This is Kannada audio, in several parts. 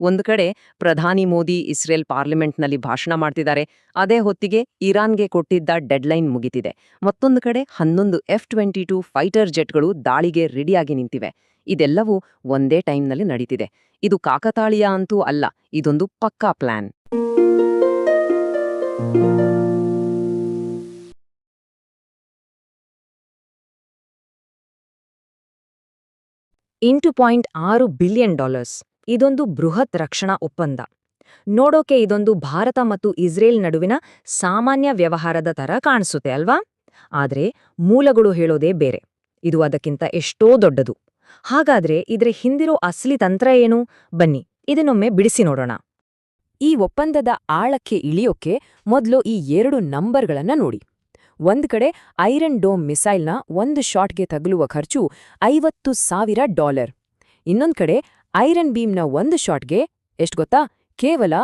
ಒಂದು ಕಡೆ ಪ್ರಧಾನಿ ಮೋದಿ ಇಸ್ರೇಲ್ ಪಾರ್ಲಿಮೆಂಟ್ನಲ್ಲಿ ಭಾಷಣ ಮಾಡ್ತಿದ್ದಾರೆ. ಅದೇ ಹೊತ್ತಿಗೆ ಇರಾನ್ಗೆ ಕೊಟ್ಟಿದ್ದ ಡೆಡ್ಲೈನ್ ಮುಗಿತಿದೆ. ಮತ್ತೊಂದು ಕಡೆ 11 F-22 ಫೈಟರ್ ಜೆಟ್ಗಳು ದಾಳಿಗೆ ರೆಡಿಯಾಗಿ ನಿಂತಿವೆ. ಇದೆಲ್ಲವೂ ಒಂದೇ ಟೈಮ್ನಲ್ಲಿ ನಡೀತಿದೆ. ಇದು ಕಾಕತಾಳೀಯ ಅಂತೂ ಅಲ್ಲ, ಇದೊಂದು ಪಕ್ಕಾ ಪ್ಲಾನ್. $6 ಬಿಲಿಯನ್. ಇದೊಂದು ಬೃಹತ್ ರಕ್ಷಣಾ ಒಪ್ಪಂದ. ನೋಡೋಕೆ ಇದೊಂದು ಭಾರತ ಮತ್ತು ಇಸ್ರೇಲ್ ನಡುವಿನ ಸಾಮಾನ್ಯ ವ್ಯವಹಾರದ ತರ ಕಾಣಿಸುತ್ತೆ ಅಲ್ವಾ? ಆದ್ರೆ ಮೂಲಗಳು ಹೇಳೋದೇ ಬೇರೆ. ಇದು ಅದಕ್ಕಿಂತ ಎಷ್ಟೋ ದೊಡ್ಡದು. ಹಾಗಾದ್ರೆ ಇದ್ರ ಹಿಂದಿರೋ ಅಸಲಿ ತಂತ್ರ ಏನು? ಬನ್ನಿ ಇದನ್ನೊಮ್ಮೆ ಬಿಡಿಸಿ ನೋಡೋಣ. ಈ ಒಪ್ಪಂದದ ಆಳಕ್ಕೆ ಇಳಿಯೋಕೆ ಮೊದಲು ಈ 2 ನಂಬರ್ಗಳನ್ನ ನೋಡಿ. ಒಂದ್ ಕಡೆ ಐರನ್ ಡೋಮ್ ಮಿಸೈಲ್ನ ಒಂದು ಶಾಟ್ಗೆ ತಗುಲುವ ಖರ್ಚು $50,000. ಇನ್ನೊಂದ್ ಕಡೆ ಐರನ್ ಬೀಮ್ನ ಒಂದು ಶಾಟ್ಗೆ ಎಷ್ಟು ಗೊತ್ತಾ? ಕೇವಲ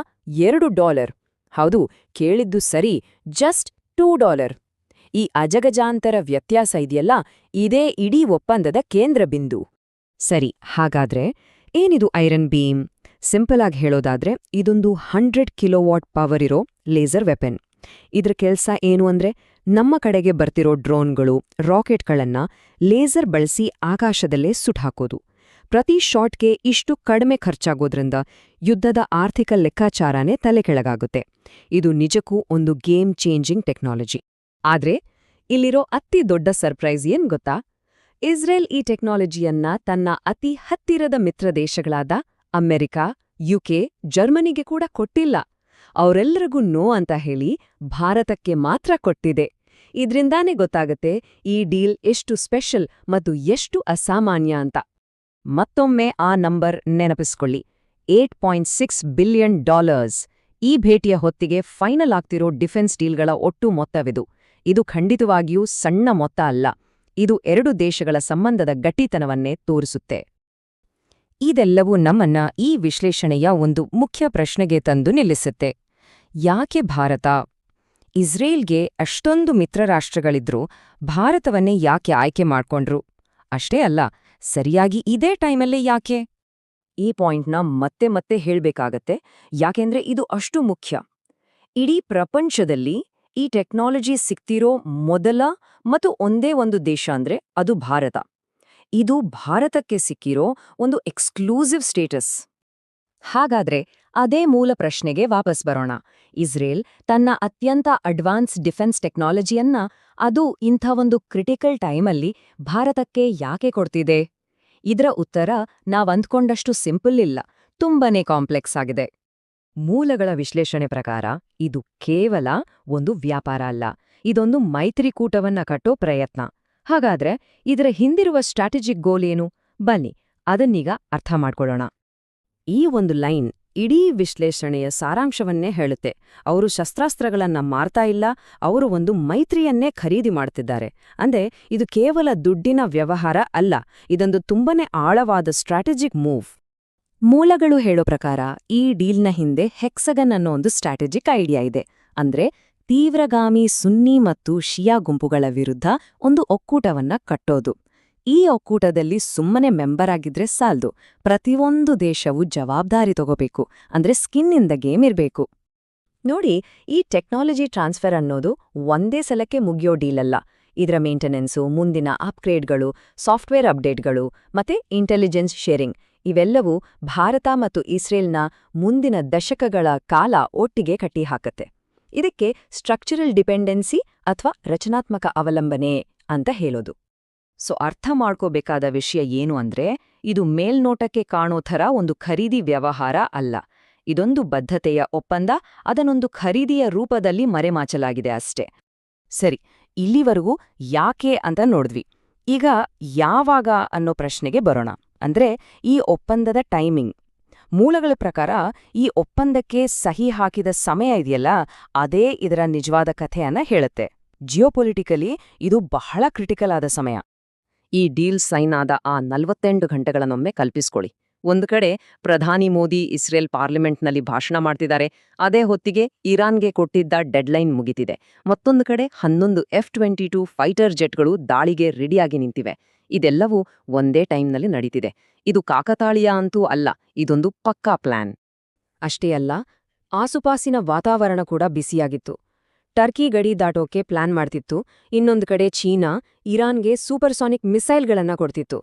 $2. ಹೌದು, ಕೇಳಿದ್ದು ಸರಿ, ಜಸ್ಟ್ $2. ಈ ಅಜಗಜಾಂತರ ವ್ಯತ್ಯಾಸ ಇದೆಯಲ್ಲ, ಇದೇ ಇಡೀ ಒಪ್ಪಂದದ ಕೇಂದ್ರ ಬಿಂದು. ಸರಿ, ಹಾಗಾದ್ರೆ ಏನಿದು ಐರನ್ ಬೀಮ್? ಸಿಂಪಲ್ ಆಗಿ ಹೇಳೋದಾದ್ರೆ ಇದೊಂದು 100 ಕಿಲೋವಾಟ್ ಪವರ್ ಇರೋ ಲೇಸರ್ ವೆಪನ್. ಇದ್ರ ಕೆಲ್ಸ ಏನು ಅಂದ್ರೆ ನಮ್ಮ ಕಡೆಗೆ ಬರ್ತಿರೋ ಡ್ರೋನ್ಗಳು, ರಾಕೆಟ್ಗಳನ್ನ ಲೇಸರ್ ಬಳಸಿ ಆಕಾಶದಲ್ಲೇ ಸುಟ್ಹಾಕೋದು. ಪ್ರತಿ ಶಾಟ್ಗೆ ಇಷ್ಟು ಕಡಿಮೆ ಖರ್ಚಾಗೋದ್ರಿಂದ ಯುದ್ಧದ ಆರ್ಥಿಕ ಲೆಕ್ಕಾಚಾರನೇ ತಲೆಕೆಳಗಾಗುತ್ತೆ. ಇದು ನಿಜಕ್ಕೂ ಒಂದು ಗೇಮ್ ಚೇಂಜಿಂಗ್ ಟೆಕ್ನಾಲಜಿ. ಆದ್ರೆ ಇಲ್ಲಿರೋ ಅತಿ ದೊಡ್ಡ ಸರ್ಪ್ರೈಸ್ ಏನ್ ಗೊತ್ತಾ? ಇಸ್ರೇಲ್ ಈ ಟೆಕ್ನಾಲಜಿಯನ್ನ ತನ್ನ ಅತಿ ಹತ್ತಿರದ ಮಿತ್ರ ದೇಶಗಳಾದ ಅಮೆರಿಕ, UK, ಜರ್ಮನಿಗೆ ಕೂಡ ಕೊಟ್ಟಿಲ್ಲ. ಅವರೆಲ್ಲರಿಗೂ ನೋ ಅಂತ ಹೇಳಿ ಭಾರತಕ್ಕೆ ಮಾತ್ರ ಕೊಟ್ಟಿದೆ. ಇದ್ರಿಂದಾನೇ ಗೊತ್ತಾಗತ್ತೆ ಈ ಡೀಲ್ ಎಷ್ಟು ಸ್ಪೆಷಲ್ ಮತ್ತು ಎಷ್ಟು ಅಸಾಮಾನ್ಯ ಅಂತ. ಮತ್ತೊಮ್ಮೆ ಆ ನಂಬರ್ ನೆನಪಿಸ್ಕೊಳ್ಳಿ, $8.6 ಬಿಲಿಯನ್. ಈ ಭೇಟಿಯ ಹೊತ್ತಿಗೆ ಫೈನಲ್ ಆಗ್ತಿರೋ ಡಿಫೆನ್ಸ್ ಡೀಲ್ಗಳ ಒಟ್ಟು ಮೊತ್ತವಿದು. ಇದು ಖಂಡಿತವಾಗಿಯೂ ಸಣ್ಣ ಮೊತ್ತ ಅಲ್ಲ. ಇದು 2 ದೇಶಗಳ ಸಂಬಂಧದ ಗಟ್ಟಿತನವನ್ನೇ ತೋರಿಸುತ್ತೆ. ಇದೆಲ್ಲವೂ ನಮ್ಮನ್ನ ಈ ವಿಶ್ಲೇಷಣೆಯ ಒಂದು ಮುಖ್ಯ ಪ್ರಶ್ನೆಗೆ ತಂದು ನಿಲ್ಲಿಸುತ್ತೆ. ಯಾಕೆ ಭಾರತ? ಇಸ್ರೇಲ್ಗೆ ಅಷ್ಟೊಂದು ಮಿತ್ರರಾಷ್ಟ್ರಗಳಿದ್ರೂ ಭಾರತವನ್ನೇ ಯಾಕೆ ಆಯ್ಕೆ ಮಾಡ್ಕೊಂಡ್ರು? ಅಷ್ಟೇ ಅಲ್ಲ, ಸರಿಯಾಗಿ ಇದೇ ಟೈಮಲ್ಲೇ ಯಾಕೆ? ಈ ಪಾಯಿಂಟ್ನ ಮತ್ತೆ ಮತ್ತೆ ಹೇಳ್ಬೇಕಾಗತ್ತೆ, ಯಾಕೆಂದ್ರೆ ಇದು ಅಷ್ಟು ಮುಖ್ಯ. ಇಡೀ ಪ್ರಪಂಚದಲ್ಲಿ ಈ ಟೆಕ್ನಾಲಜಿ ಸಿಕ್ತಿರೋ ಮೊದಲ ಮತ್ತು ಒಂದೇ ಒಂದು ದೇಶ ಅಂದ್ರೆ ಅದು ಭಾರತ. ಇದು ಭಾರತಕ್ಕೆ ಸಿಕ್ಕಿರೋ ಒಂದು ಎಕ್ಸ್ಕ್ಲೂಸಿವ್ ಸ್ಟೇಟಸ್. ಹಾಗಾದ್ರೆ ಅದೇ ಮೂಲ ಪ್ರಶ್ನೆಗೆ ವಾಪಸ್ ಬರೋಣ. ಇಸ್ರೇಲ್ ತನ್ನ ಅತ್ಯಂತ ಅಡ್ವಾನ್ಸ್ ಡಿಫೆನ್ಸ್ ಟೆಕ್ನಾಲಜಿಯನ್ನ ಅದು ಇಂಥ ಒಂದು ಕ್ರಿಟಿಕಲ್ ಟೈಮಲ್ಲಿ ಭಾರತಕ್ಕೆ ಯಾಕೆ ಕೊಡ್ತಿದೆ? ಇದರ ಉತ್ತರ ನಾವಂದ್ಕೊಂಡಷ್ಟು ಸಿಂಪಲ್ ಇಲ್ಲ, ತುಂಬನೇ ಕಾಂಪ್ಲೆಕ್ಸ್ ಆಗಿದೆ. ಮೂಲಗಳ ವಿಶ್ಲೇಷಣೆ ಪ್ರಕಾರ ಇದು ಕೇವಲ ಒಂದು ವ್ಯಾಪಾರ ಅಲ್ಲ, ಇದೊಂದು ಮೈತ್ರಿಕೂಟವನ್ನ ಕಟ್ಟೋ ಪ್ರಯತ್ನ. ಹಾಗಾದ್ರೆ ಇದರ ಹಿಂದಿರುವ ಸ್ಟ್ರಾಟಜಿಕ್ ಗೋಲ್ ಏನು? ಬನ್ನಿ ಅದನ್ನೀಗ ಅರ್ಥ ಮಾಡ್ಕೊಳ್ಳೋಣ. ಈ ಒಂದು ಲೈನ್ ಇಡೀ ವಿಶ್ಲೇಷಣೆಯ ಸಾರಾಂಶವನ್ನೇ ಹೇಳುತ್ತೆ. ಅವರು ಶಸ್ತ್ರಾಸ್ತ್ರಗಳನ್ನ ಮಾರ್ತಾ ಇಲ್ಲ, ಅವರು ಒಂದು ಮೈತ್ರಿಯನ್ನೇ ಖರೀದಿ ಮಾಡ್ತಿದ್ದಾರೆ. ಅಂದ್ರೆ ಇದು ಕೇವಲ ದುಡ್ಡಿನ ವ್ಯವಹಾರ ಅಲ್ಲ, ಇದೊಂದು ತುಂಬನೇ ಆಳವಾದ ಸ್ಟ್ರಾಟಜಿಕ್ ಮೂವ್. ಮೂಲಗಳು ಹೇಳೋ ಪ್ರಕಾರ ಈ ಡೀಲ್ನ ಹಿಂದೆ ಹೆಕ್ಸಗನ್ ಅನ್ನೋ ಒಂದು ಸ್ಟ್ರಾಟಜಿಕ್ ಐಡಿಯಾ ಇದೆ. ಅಂದ್ರೆ ತೀವ್ರಗಾಮಿ ಸುನ್ನಿ ಮತ್ತು ಶಿಯಾ ಗುಂಪುಗಳ ವಿರುದ್ಧ ಒಂದು ಒಕ್ಕೂಟವನ್ನ ಕಟ್ಟೋದು. ಈ ಒಕ್ಕೂಟದಲ್ಲಿ ಸುಮ್ಮನೆ ಮೆಂಬರ್ ಆಗಿದ್ರೆ ಸಾಲ್ದು, ಪ್ರತಿಯೊಂದು ದೇಶವೂ ಜವಾಬ್ದಾರಿ ತಗೋಬೇಕು, ಅಂದ್ರೆ ಸ್ಕಿನ್ ಇನ್ ದ ಗೇಮ್ ಇರ್ಬೇಕು. ನೋಡಿ, ಈ ಟೆಕ್ನಾಲಜಿ ಟ್ರಾನ್ಸ್ಫರ್ ಅನ್ನೋದು ಒಂದೇ ಸಲಕ್ಕೆ ಮುಗಿಯೋ ಡೀಲಲ್ಲ. ಇದರ ಮೇಂಟೆನೆನ್ಸು, ಮುಂದಿನ ಅಪ್ಗ್ರೇಡ್ಗಳು, ಸಾಫ್ಟ್ವೇರ್ ಅಪ್ಡೇಟ್ಗಳು ಮತ್ತೆ ಇಂಟೆಲಿಜೆನ್ಸ್ ಶೇರಿಂಗ್ ಇವೆಲ್ಲವೂ ಭಾರತ ಮತ್ತು ಇಸ್ರೇಲ್ನ ಮುಂದಿನ ದಶಕಗಳ ಕಾಲ ಒಟ್ಟಿಗೆ ಕಟ್ಟಿಹಾಕತ್ತೆ. ಇದಕ್ಕೆ ಸ್ಟ್ರಕ್ಚರಲ್ ಡಿಪೆಂಡೆನ್ಸಿ ಅಥವಾ ರಚನಾತ್ಮಕ ಅವಲಂಬನೆ ಅಂತ ಹೇಳೋದು. ಅರ್ಥ ಮಾಡ್ಕೋಬೇಕಾದ ವಿಷಯ ಏನು ಅಂದ್ರೆ, ಇದು ಮೇಲ್ನೋಟಕ್ಕೆ ಕಾಣೋ ಥರ ಒಂದು ಖರೀದಿ ವ್ಯವಹಾರ ಅಲ್ಲ. ಇದೊಂದು ಬದ್ಧತೆಯ ಒಪ್ಪಂದ, ಅದನ್ನೊಂದು ಖರೀದಿಯ ರೂಪದಲ್ಲಿ ಮರೆಮಾಚಲಾಗಿದೆ ಅಷ್ಟೇ. ಸರಿ, ಇಲ್ಲಿವರೆಗೂ ಯಾಕೆ ಅಂತ ನೋಡಿದ್ವಿ. ಈಗ ಯಾವಾಗ ಅನ್ನೋ ಪ್ರಶ್ನೆಗೆ ಬರೋಣ. ಅಂದ್ರೆ ಈ ಒಪ್ಪಂದದ ಟೈಮಿಂಗ್. ಮೂಲಗಳ ಪ್ರಕಾರ ಈ ಒಪ್ಪಂದಕ್ಕೆ ಸಹಿ ಹಾಕಿದ ಸಮಯ ಇದೆಯಲ್ಲ, ಅದೇ ಇದರ ನಿಜವಾದ ಕಥೆಯನ್ನ ಹೇಳುತ್ತೆ. ಜಿಯೋಪೊಲಿಟಿಕಲಿ ಇದು ಬಹಳ ಕ್ರಿಟಿಕಲ್ ಆದ ಸಮಯ. ಈ ಡೀಲ್ ಸೈನ್ ಆದ ಆ 48 ಗಂಟೆಗಳನ್ನೊಮ್ಮೆ ಕಲ್ಪಿಸ್ಕೊಳ್ಳಿ. ಒಂದು ಕಡೆ ಪ್ರಧಾನಿ ಮೋದಿ ಇಸ್ರೇಲ್ ಪಾರ್ಲಿಮೆಂಟ್ನಲ್ಲಿ ಭಾಷಣ ಮಾಡ್ತಿದ್ದಾರೆ. ಅದೇ ಹೊತ್ತಿಗೆ ಇರಾನ್ಗೆ ಕೊಟ್ಟಿದ್ದ ಡೆಡ್ಲೈನ್ ಮುಗಿತಿದೆ. ಮತ್ತೊಂದು ಕಡೆ 11 F-22 ಫೈಟರ್ ಜೆಟ್ಗಳು ದಾಳಿಗೆ ರೆಡಿಯಾಗಿ ನಿಂತಿವೆ. ಇದೆಲ್ಲವೂ ಒಂದೇ ಟೈಮ್ನಲ್ಲಿ ನಡೀತಿದೆ. ಇದು ಕಾಕತಾಳೀಯ ಅಂತೂ ಅಲ್ಲ, ಇದೊಂದು ಪಕ್ಕಾ ಪ್ಲಾನ್. ಅಷ್ಟೇ ಅಲ್ಲ, ಆಸುಪಾಸಿನ ವಾತಾವರಣ ಕೂಡ ಬಿಸಿಯಾಗಿತ್ತು. ಟರ್ಕಿ ಗಡಿ ದಾಟೋಕೆ ಪ್ಲಾನ್ ಮಾಡ್ತಿತ್ತು, ಇನ್ನೊಂದು ಕಡೆ ಚೀನಾ ಇರಾನ್ಗೆ ಸೂಪರ್ಸಾನಿಕ್ ಮಿಸೈಲ್ಗಳನ್ನ ಕೊಡ್ತಿತ್ತು.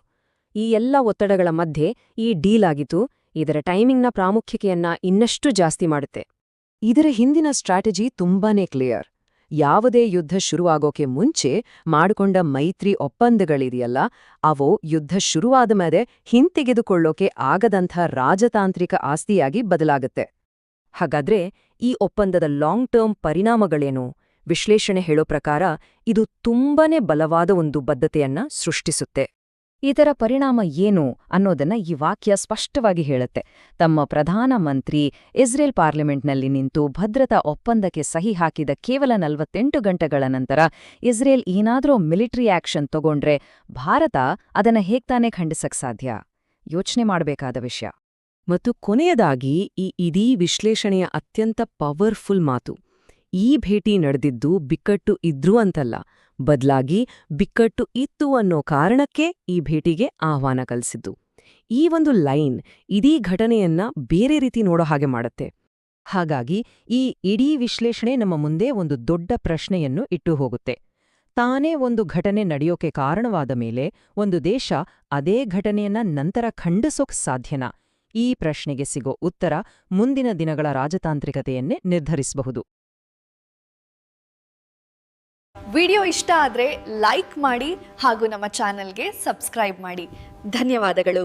ಈ ಎಲ್ಲ ಒತ್ತಡಗಳ ಮಧ್ಯೆ ಈ ಡೀಲ್ ಆಗಿತ್ತು. ಇದರ ಟೈಮಿಂಗ್ನ ಪ್ರಾಮುಖ್ಯತೆಯನ್ನ ಇನ್ನಷ್ಟು ಜಾಸ್ತಿ ಮಾಡುತ್ತೆ. ಇದರ ಹಿಂದಿನ ಸ್ಟ್ರಾಟಜಿ ತುಂಬಾನೇ ಕ್ಲಿಯರ್. ಯಾವುದೇ ಯುದ್ಧ ಶುರುವಾಗೋಕೆ ಮುಂಚೆ ಮಾಡಿಕೊಂಡ ಮೈತ್ರಿ ಒಪ್ಪಂದಗಳಿದೆಯಲ್ಲ, ಅವು ಯುದ್ಧ ಶುರುವಾದ ಮೇಲೆ ಹಿಂತೆಗೆದುಕೊಳ್ಳೋಕೆ ಆಗದಂಥ ರಾಜತಾಂತ್ರಿಕ ಆಸ್ತಿಯಾಗಿ ಬದಲಾಗುತ್ತೆ. ಹಾಗಾದ್ರೆ ಈ ಒಪ್ಪಂದದ ಲಾಂಗ್ ಟರ್ಮ್ ಪರಿಣಾಮಗಳೇನು? ವಿಶ್ಲೇಷಣೆ ಹೇಳೋ ಪ್ರಕಾರ ಇದು ತುಂಬಾನೇ ಬಲವಾದ ಒಂದು ಬದ್ಧತೆಯನ್ನ ಸೃಷ್ಟಿಸುತ್ತೆ. ಇದರ ಪರಿಣಾಮ ಏನು ಅನ್ನೋದನ್ನ ಈ ವಾಕ್ಯ ಸ್ಪಷ್ಟವಾಗಿ ಹೇಳುತ್ತೆ. ತಮ್ಮ ಪ್ರಧಾನಮಂತ್ರಿ ಇಸ್ರೇಲ್ ಪಾರ್ಲಿಮೆಂಟ್ನಲ್ಲಿ ನಿಂತು ಭದ್ರತಾ ಒಪ್ಪಂದಕ್ಕೆ ಸಹಿ ಹಾಕಿದ ಕೇವಲ 48 ಗಂಟೆಗಳ ನಂತರ ಇಸ್ರೇಲ್ ಏನಾದ್ರೂ ಮಿಲಿಟರಿ ಆಕ್ಷನ್ ತಗೊಂಡ್ರೆ ಭಾರತ ಅದನ್ನ ಹೇಗ್ತಾನೆ ಖಂಡಿಸಕ್ ಸಾಧ್ಯ? ಯೋಚನೆ ಮಾಡಬೇಕಾದ ವಿಷಯ. ಮತ್ತು ಕೊನೆಯದಾಗಿ ಈ ಇಡೀ ವಿಶ್ಲೇಷಣೆಯ ಅತ್ಯಂತ ಪವರ್ಫುಲ್ ಮಾತು. ಈ ಭೇಟಿ ನಡೆದಿದ್ದು ಬಿಕ್ಕಟ್ಟು ಇದ್ರೂ ಅಂತಲ್ಲ, ಬದ್ಲಾಗಿ ಬಿಕ್ಕಟ್ಟು ಇತ್ತು ಅನ್ನೋ ಕಾರಣಕ್ಕೆ ಈ ಭೇಟಿಗೆ ಆಹ್ವಾನ ಕಲ್ಸಿದ್ದು. ಈ ಒಂದು ಲೈನ್ ಇಡೀ ಘಟನೆಯನ್ನ ಬೇರೆ ರೀತಿ ನೋಡೋ ಹಾಗೆ ಮಾಡುತ್ತೆ. ಹಾಗಾಗಿ ಈ ಇಡೀ ವಿಶ್ಲೇಷಣೆ ನಮ್ಮ ಮುಂದೆ ಒಂದು ದೊಡ್ಡ ಪ್ರಶ್ನೆಯನ್ನು ಇಟ್ಟು ಹೋಗುತ್ತೆ. ತಾನೇ ಒಂದು ಘಟನೆ ನಡೆಯೋಕೆ ಕಾರಣವಾದ ಮೇಲೆ ಒಂದು ದೇಶ ಅದೇ ಘಟನೆಯನ್ನ ನಂತರ ಖಂಡಿಸೋಕ್ ಸಾಧ್ಯನಾ? ಈ ಪ್ರಶ್ನೆಗೆ ಸಿಗೋ ಉತ್ತರ ಮುಂದಿನ ದಿನಗಳ ರಾಜತಾಂತ್ರಿಕತೆಯನ್ನೇ ನಿರ್ಧರಿಸಬಹುದು. ವಿಡಿಯೋ ಇಷ್ಟ ಆದರೆ ಲೈಕ್ ಮಾಡಿ ಹಾಗೂ ನಮ್ಮ ಚಾನೆಲ್ಗೆ ಸಬ್ಸ್ಕ್ರೈಬ್ ಮಾಡಿ. ಧನ್ಯವಾದಗಳು.